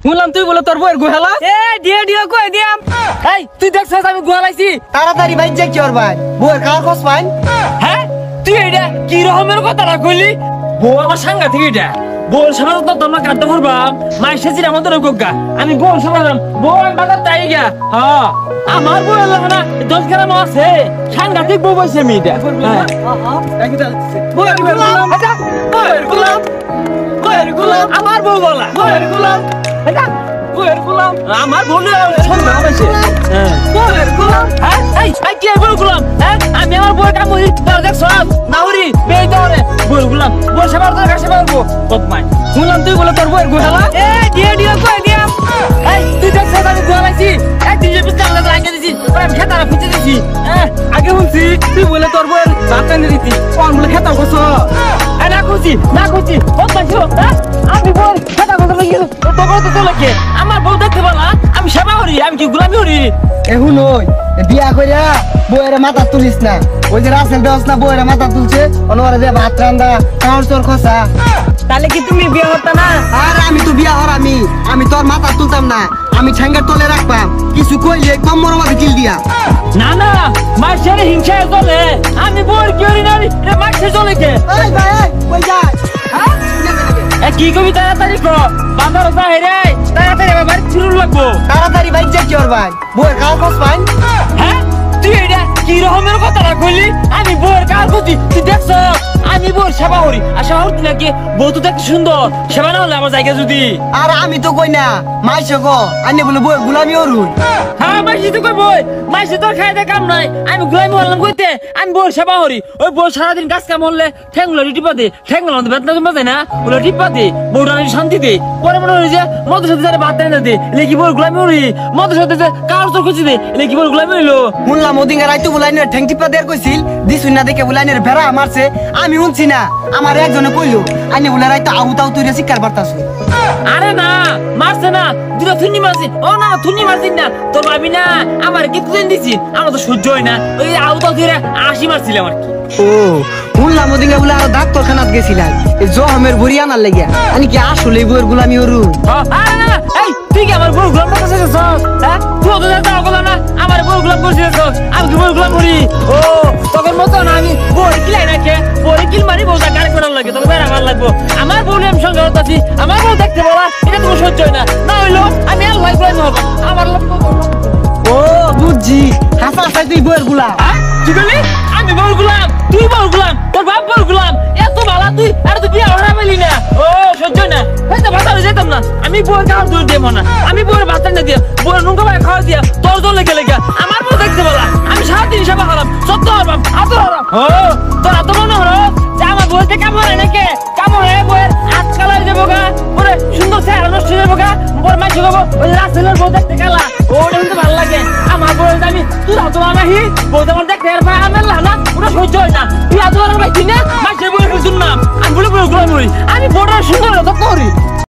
শুনলাম তুই বলে তোর বউয়ের গোহালা এ দিয়ে দিয়ে কই দিয়াম এই তুই দেখছস আমি গোহালাইছি তাড়াতাড়ি ভাই যে কি ওর ভাই বউয়ের কার খোঁজ পাইন হ্যাঁ তুই এটা কি রকমের কথাটা কইলি বউ আমার সাংঘাতিক এটা বউর সামনে তো তোমার কাটতে পারবাম মাই সেজির আমাদের গোগা আমি বউর সামনে বউ আমি বাজার তাই গা হ্যাঁ আমার বউ এলো না 10 গ্রাম আছে সাংঘাতিক বউ বসে মেয়েটা বউয়ের গোলাম আচ্ছা বউয়ের গোলাম আমার বউ বলা বউয়ের গোলাম আচ্ছা বউয়ের গোলাম আমার বউ সন্ধ্যা হয়েছে বউয়ের গোলাম হ্যাঁ এই কি বউয়ের গোলাম হ্যাঁ আমি আমার বউয়ের কাম করি তাও দেখছ নাউরি বেই দরে বউয়ের গোলাম বউ সেবার তোর কাছে পারবো বদমাই শুনলাম তুই বলে তোর বউয়ের গোহালা এ দিয়ে দিয়ে কই দিয়াম এই তুই দেখছ আমি গোহালাইছি এই তুই যে পিছনে আমাদের লাগিয়ে দিছিস আমি খেতারা পিছে দিছি হ্যাঁ আগে বলছি তুই বলে তোর বউয়ের ভাত এনে দিতি কোন বলে খেতা করছ না খুশি বদমাই ছিল হ্যাঁ আমি বল খেতা করতে লাগিয়ে তোর তো চলে আমার বউ দেখতে পালা আমি সেবা করি আমি কি গোলামি করি এখন ওই বিয়া কইরা বউয়ের মাথা তুলিস না ওই যে রাসেল দস না বউয়ের মাথা তুলছে অনরে যে ভাত রান্দা কাউর তোর খসা তাহলে কি তুমি বিয়ে হতা না আর আমি তো বিয়া হর আমি তোর মাথা তুলতাম না আমি ঠ্যাঙ্গের তলে রাখবাম কিছু কইলে কম্মর মাঝে কিল দিয়া না মাছের হিংসায় চলে আমি বউর কি করি না এটা মাছের চলে কে এই ভাই কই যায় কি কবি তাড়াতাড়ি কর বাজার বাইরে তাড়াতাড়ি বাড়ি ফিরুন লাগবো তাড়াতাড়ি ভাই যে কি ওর ভাই বউয়ের কার খোঁজ পাইন হ্যাঁ তুই এটা কি রকমের কথাটা কইলি আমি বউয়ের কার খুঁজি তুই দেখছ আমি বউর সেবা করি আর সেবা করতি নাকি বউ তো দেখতে সুন্দর সেবা না হলে আমার জায়গা যদি আর আমি তো কই না মাইছে গো আনি বলে বউয়ের গুলামি অরুন হ্যাঁ মাইছি তো কই বই মাইছি তোর খাইতে কাম নাই আমি গুলামি হলাম কইতে আমি বউর সেবা করি ওই বউ সারাদিন কাজ কাম হলে ঠ্যাংগুলো টিপা দে ঠ্যাংগুলো বেতনা জমা দেয় না ওগুলো টিপা দে বউর রানী শান্তি দে পরে মনে হয় যে মদের সাথে যারা ভাত এনে দে লেকি বউর গুলামি করি মদের সাথে যে কার তোর খুঁজি দে লেকি বউর গুলামি হইলো শুনলাম ওদিকে রাইতো বুলাইনের ঠ্যাং টিপা দেয়ার কইছিল দিছুই না দেখে বুলাইনের ভেড়া মারছে আমি শুনছি না আমার একজনে কইলো আইনে বলে রাইতো আউতাও তুই শিকার বার্তাছে আরে না মারছে না দুটো থুনি মারছি ও না থুনি মারছি না তোর ভাবি না আমার কি তুই দিছি আমার তো সহ্য হয় না ওই আউতাও তুই 80 মারছিল আমার কি ও শুনলাম ওদিকে বলে আর ডাক্তারখানাত গেছিলাম এই জহমের ভরি আনার লাগিয়া আমি কি আসলে বউয়ের গুলামি অরু আরে না এই তুই কি আমার বউ গুলাম করছিস হ্যাঁ তুই তো জানতা বল না আমার বউ গুলাম করছিস আমি কি বউ গুলাম করি ও তখন মত না আমি বউ কিলাই না কে বউ কিল মারি বউটা গাড়ি করার লাগে তোকে বেড়া মার লাগবো আমার বউ আমি সঙ্গে হতাছি আমার বউ দেখতে বলা এটা তোমার সহ্য হয় না না হইলো আমি আর লাইফ লাইন হব আমার ও বুঝছি হাসা হাসাই তুই বউয়ের গুলা তুই বলি আমি বউর গুলাম তুই বউর গুলাম তোর বাপ বউর গুলাম এত ভালো তুই আর তুই বিয়ে হরা পেলি না ও সহ্য না হয়তো বাজারে যেতাম না আমি বউয়ের গান দূর দেবো না আমি বউয়ের ভাত না দিয়া বউয়ের নুনকা ভাই খাওয়া দিয়া তোর দল লেগে লেগে আমার বউ দেখতে বলা আমি সারাদিন সেবা হলাম সত্য হলাম আতর হলাম ও তোর এত মনে হলো যে আমার বউতে কাম হয় নাকি কাম হয় বউয়ের আজকাল হয়ে যাবো গা পরে সুন্দর চেহারা নষ্ট হয়ে যাবো গা বউর মাঝে যাবো ওই রাসেলের বউ দেখতে গেলা ওটা কিন্তু ভালো লাগে আমার বউয়ের আমি তুই এত আমাহি বউ যেমন দেখতে আর ভাই আমার না ওটা সহ্য হয় না তুই এত আমার ভাই কিনে মাঝে বউয়ের শুনলাম আমি বলে বউ গুলো আমি বউটা সুন্দর করি